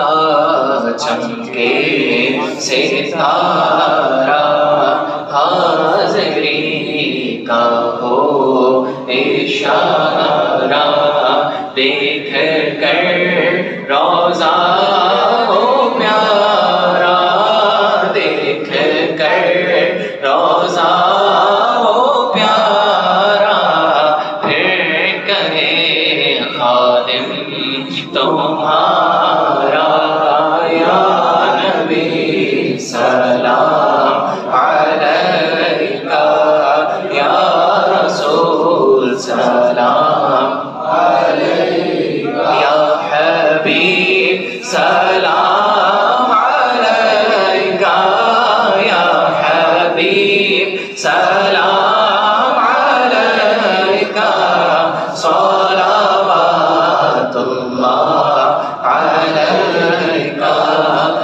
کا چمکے ستارہ، حاضری کا ہو اشارہ، دیکھ کر روضہ ہو پیارا، دیکھ کر روضہ ہو پیارا، پھر کہے خادم تمہارا، یا نبی سلام علیکہ، یا رسول سلام علیکہ، یا حبیب سلام